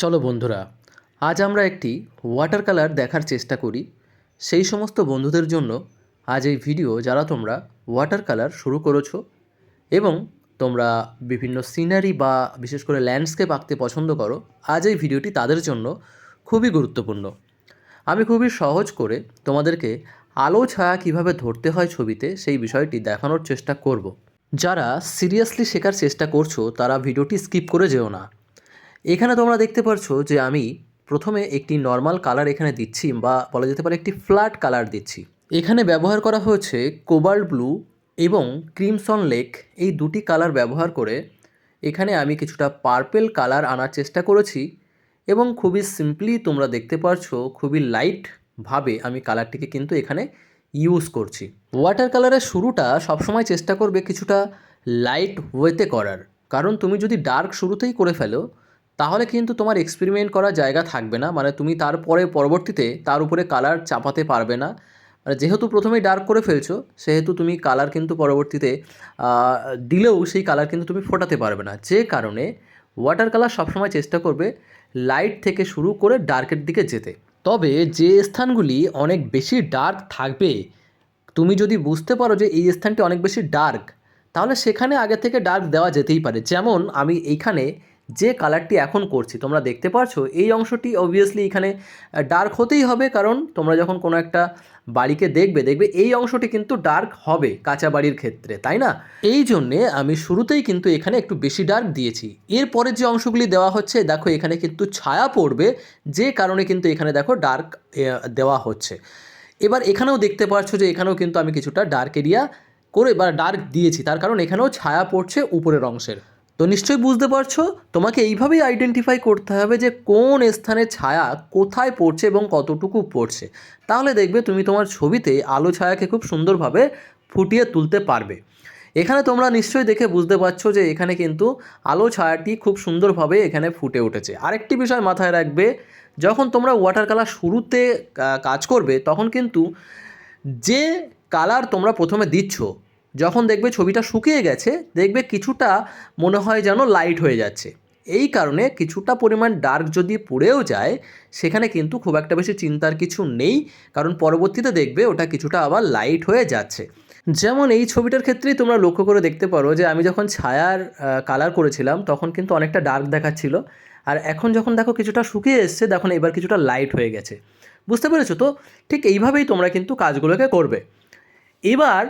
চলো বন্ধুরা, আজ আমরা একটি ওয়াটার কালার দেখার চেষ্টা করি। সেই সমস্ত বন্ধুদের জন্য আজ এই ভিডিও, যারা তোমরা ওয়াটার কালার শুরু করেছো এবং তোমরা বিভিন্ন সিনারি বা বিশেষ করে ল্যান্ডস্কেপ আঁকতে পছন্দ করো, আজ এই ভিডিওটি তাদের জন্য খুবই গুরুত্বপূর্ণ। আমি খুবই সহজ করে তোমাদেরকে আলো ছায়া কীভাবে ধরতে হয় ছবিতে সেই বিষয়টি দেখানোর চেষ্টা করব। যারা সিরিয়াসলি শেখার চেষ্টা করছো তারা ভিডিওটি স্কিপ করে যেও না। এখানে তোমরা দেখতে পারছো যে আমি প্রথমে একটি নর্মাল কালার এখানে দিচ্ছি, বা বলা যেতে পারে একটি ফ্ল্যাট কালার দিচ্ছি। এখানে ব্যবহার করা হয়েছে কোবাল্ট ব্লু এবং ক্রিমসন লেক, এই দুটি কালার ব্যবহার করে এখানে আমি কিছুটা পার্পেল কালার আনার চেষ্টা করেছি এবং খুবই সিম্পলি তোমরা দেখতে পারছো খুবই লাইটভাবে আমি কালারটিকে কিন্তু এখানে ইউজ করছি। ওয়াটার কালারের শুরুটা সবসময় চেষ্টা করবে কিছুটা লাইট ওয়েতে করার, কারণ তুমি যদি ডার্ক শুরুতেই করে ফেলো তাহলে কিন্তু তোমার এক্সপেরিমেন্ট করার জায়গা থাকবে না, মানে তুমি তারপরে পরবর্তীতে তার উপরে কালার চাপাতে পারবে না। মানে যেহেতু প্রথমেই ডার্ক করে ফেলছো সেহেতু তুমি কালার কিন্তু পরবর্তীতে দিলেও সেই কালার কিন্তু তুমি ফোটাতে পারবে না। যে কারণে ওয়াটার কালার সবসময় চেষ্টা করবে লাইট থেকে শুরু করে ডার্কের দিকে যেতে। তবে যে স্থানগুলি অনেক বেশি ডার্ক থাকবে, তুমি যদি বুঝতে পারো যে এই স্থানটি অনেক বেশি ডার্ক, তাহলে সেখানে আগে থেকে ডার্ক দেওয়া যেতেই পারে। যেমন আমি এইখানে যে কালারটি এখন করছি তোমরা দেখতে পারছো, এই অংশটি অবভিয়াসলি এখানে ডার্ক হতেই হবে, কারণ তোমরা যখন কোনো একটা বাড়িকে দেখবে এই অংশটি কিন্তু ডার্ক হবে কাঁচা বাড়ির ক্ষেত্রে, তাই না? এই জন্যে আমি শুরুতেই কিন্তু এখানে একটু বেশি ডার্ক দিয়েছি। এরপরে যে অংশগুলি দেওয়া হচ্ছে দেখো এখানে কিন্তু ছায়া পড়বে, যে কারণে কিন্তু এখানে দেখো ডার্ক দেওয়া হচ্ছে। এবার এখানেও দেখতে পাচ্ছ যে এখানেও কিন্তু আমি কিছুটা ডার্ক এরিয়া করে বা ডার্ক দিয়েছি, তার কারণ এখানেও ছায়া পড়ছে উপরের অংশের। তো নিশ্চয়ই বুঝতে পারছো, তোমাকে এইভাবেই আইডেন্টিফাই করতে হবে যে কোন স্থানে ছায়া কোথায় পড়ছে এবং কতটুকু পড়ছে। তাহলে দেখবে তুমি তোমার ছবিতে আলো ছায়াকে খুব সুন্দরভাবে ফুটিয়ে তুলতে পারবে। এখানে তোমরা নিশ্চয়ই দেখে বুঝতে পারছো যে এখানে কিন্তু আলো ছায়াটি খুব সুন্দরভাবে এখানে ফুটে উঠেছে। আরেকটি বিষয় মাথায় রাখবে, যখন তোমরা ওয়াটার কালার শুরুতে কাজ করবে তখন কিন্তু যে কালার তোমরা প্রথমে দিচ্ছ, যখন দেখবে ছবিটা শুকিয়ে গেছে দেখবে কিছুটা মনে হয় যেন লাইট হয়ে যাচ্ছে। এই কারণে কিছুটা পরিমাণ ডার্ক যদি পড়েও যায় সেখানে কিন্তু খুব একটা বেশি চিন্তার কিছু নেই, কারণ পরবর্তীতে দেখবে ওটা কিছুটা আবার লাইট হয়ে যাচ্ছে। যেমন এই ছবিটার ক্ষেত্রেই তোমরা লক্ষ্য করে দেখতে পারো যে আমি যখন ছায়ার কালার করেছিলাম তখন কিন্তু অনেকটা ডার্ক দেখাচ্ছিল, আর এখন যখন দেখো কিছুটা শুকিয়ে এসছে দেখো এবার কিছুটা লাইট হয়ে গেছে। বুঝতে পেরেছো তো? ঠিক এইভাবেই তোমরা কিন্তু কাজগুলোকে করবে। এবার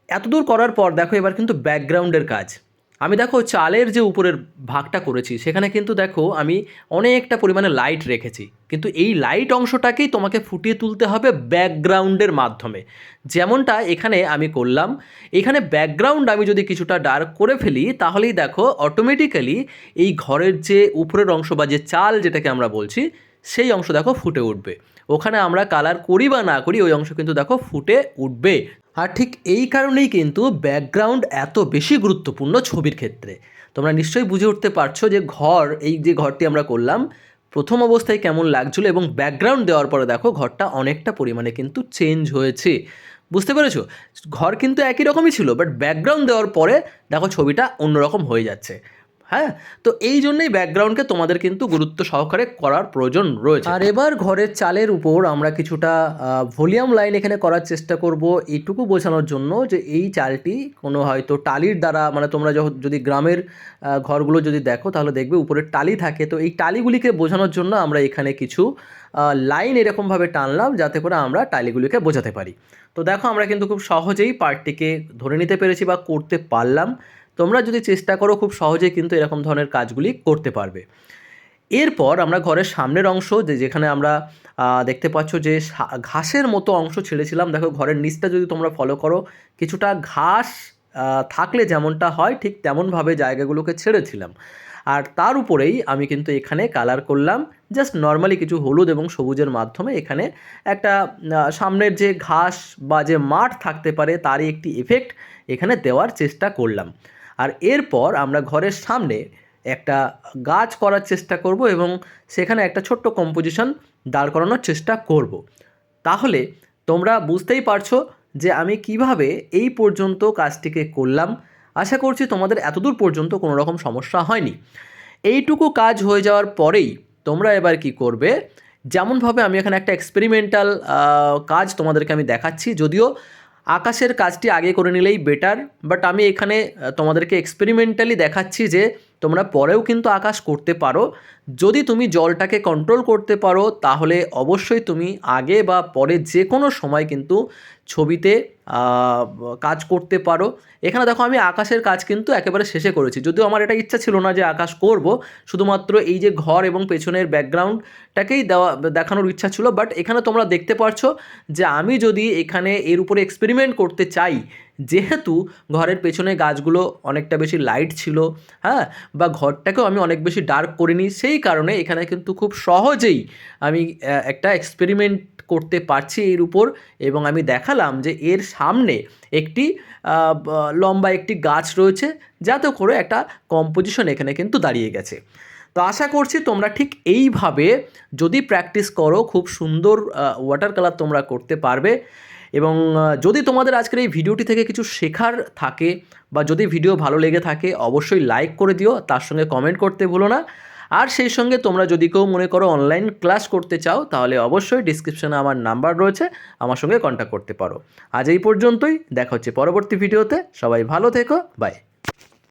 এতদূর করার পর দেখো এবার কিন্তু ব্যাকগ্রাউন্ডের কাজ। আমি দেখো চালের যে উপরের ভাগটা করেছি সেখানে কিন্তু দেখো আমি অনেকটা পরিমাণে লাইট রেখেছি, কিন্তু এই লাইট অংশটাকেই তোমাকে ফুটিয়ে তুলতে হবে ব্যাকগ্রাউন্ডের মাধ্যমে। যেমনটা এখানে আমি করলাম, এখানে ব্যাকগ্রাউন্ড আমি যদি কিছুটা ডার্ক করে ফেলি তাহলেই দেখো অটোমেটিক্যালি এই ঘরের যে উপরের অংশ বা যে চাল যেটাকে আমরা বলছি সেই অংশ দেখো ফুটে উঠবে। ওখানে আমরা কালার করি বা না করি ওই অংশ কিন্তু দেখো ফুটে উঠবে। আর ঠিক এই কারণেই কিন্তু ব্যাকগ্রাউন্ড এত বেশি গুরুত্বপূর্ণ ছবির ক্ষেত্রে। তোমরা নিশ্চয়ই বুঝে উঠতে পারছো যে এই যে ঘরটি আমরা করলাম প্রথম অবস্থায় কেমন লাগছিলো এবং ব্যাকগ্রাউন্ড দেওয়ার পরে দেখো ঘরটা অনেকটা পরিমাণে কিন্তু চেঞ্জ হয়েছে। বুঝতে পেরেছো? ঘর কিন্তু একই রকমই ছিল, বাট ব্যাকগ্রাউন্ড দেওয়ার পরে দেখো ছবিটা অন্যরকম হয়ে যাচ্ছে। হ্যাঁ, তো এই জন্যই ব্যাকগ্রাউন্ডকে তোমাদের কিন্তু গুরুত্ব সহকারে করার প্রয়োজন রয়েছে। আর এবার ঘরের চালের উপর আমরা কিছুটা ভলিউম লাইন এখানে করার চেষ্টা করব, এইটুকু বোঝানোর জন্য যে এই চালটি কোনো হয়তো টালির দ্বারা, মানে তোমরা যদি গ্রামের ঘরগুলো যদি দেখো তাহলে দেখবে উপরের টালি থাকে, তো এই টালিগুলিকে বোঝানোর জন্য আমরা এখানে কিছু লাইন এরকমভাবে টানলাম যাতে করে আমরা টালিগুলিকে বোঝাতে পারি। তো দেখো আমরা কিন্তু খুব সহজেই পার্টটিকে ধরে নিতে পেরেছি বা করতে পারলাম। তোমরা যদি চেষ্টা করো খুব সহজেই কিন্তু এরকম ধরনের কাজগুলি করতে পারবে। এরপর আমরা ঘরের সামনের অংশ যেখানে আমরা দেখতে পাচ্ছ যে ঘাসের মতো অংশ ছেড়েছিলাম, দেখো ঘরের নিচটা যদি তোমরা ফলো করো কিছুটা ঘাস থাকলে যেমনটা হয় ঠিক তেমনভাবে জায়গাগুলোকে ছেড়েছিলাম। আর তার উপরেই আমি কিন্তু এখানে কালার করলাম জাস্ট নর্মালি কিছু হলুদ এবং সবুজের মাধ্যমে, এখানে একটা সামনের যে ঘাস বা যে মাঠ থাকতে পারে তারই একটি এফেক্ট এখানে দেওয়ার চেষ্টা করলাম। আর এরপর আমরা ঘরের সামনে একটা গাছ করার চেষ্টা করব এবং সেখানে একটা ছোট্ট কম্পোজিশন দাঁড় করানোর চেষ্টা করব। তাহলে তোমরা বুঝতেই পারছো যে আমি কিভাবে এই পর্যন্ত কাজটিকে করলাম। আশা করছি তোমাদের এতদূর পর্যন্ত কোনো রকম সমস্যা হয়নি। এইটুকু কাজ হয়ে যাওয়ার পরেই তোমরা এবার কি করবে, যেমনভাবে আমি এখানে একটা এক্সপেরিমেন্টাল কাজ তোমাদেরকে আমি দেখাচ্ছি, যদিও আকাশের কাজটি আগে করে নিলেই বেটার, বাট আমি এখানে তোমাদেরকে এক্সপেরিমেন্টালি দেখাচ্ছি যে তোমরা পরেও কিন্তু আকাশ করতে পারো। যদি তুমি জলটাকে কন্ট্রোল করতে পারো তাহলে অবশ্যই তুমি আগে বা পরে যে কোনো সময় কিন্তু ছবিতে কাজ করতে পারো। এখানে দেখো আমি আকাশের কাজ কিন্তু একেবারে শেষে করেছি, যদিও আমার এটা ইচ্ছা ছিল না যে আকাশ করব, শুধুমাত্র এই যে ঘর এবং পেছনের ব্যাকগ্রাউন্ডটাকেই দেখানোর ইচ্ছা ছিল। বাট এখানে তোমরা দেখতে পারছো যে আমি যদি এখানে এর উপরে এক্সপেরিমেন্ট করতে চাই, যেহেতু ঘরের পেছনে গাছগুলো অনেকটা বেশি লাইট ছিল, হ্যাঁ, বা ঘরটাকেও আমি অনেক বেশি ডার্ক করিনি, সেই কারণে এখানে কিন্তু খুব সহজেই আমি একটা এক্সপেরিমেন্ট করতে পারছি এর উপর। এবং আমি দেখালাম যে এর সামনে একটি লম্বা একটি গাছ রয়েছে, যাতে করে একটা কম্পোজিশন এখানে কিন্তু দাঁড়িয়ে গেছে। তো আশা করছি তোমরা ঠিক এইভাবে যদি প্র্যাকটিস করো খুব সুন্দর ওয়াটার কালার তোমরা করতে পারবে। এবং যদি তোমাদের আজকের এই ভিডিওটি থেকে কিছু শেখার থাকে বা যদি ভিডিও ভালো লেগে থাকে অবশ্যই লাইক করে দিও, তার সঙ্গে কমেন্ট করতে ভুলো না। আর সেই সঙ্গে তোমরা যদি কেউ মনে করো অনলাইন ক্লাস করতে চাও তাহলে অবশ্যই ডিসক্রিপশনে আমার নাম্বার রয়েছে, আমার সঙ্গে কন্ট্যাক্ট করতে পারো। আজ এই পর্যন্তই, দেখা হচ্ছে পরবর্তী ভিডিওতে। সবাই ভালো থেকো, বাই।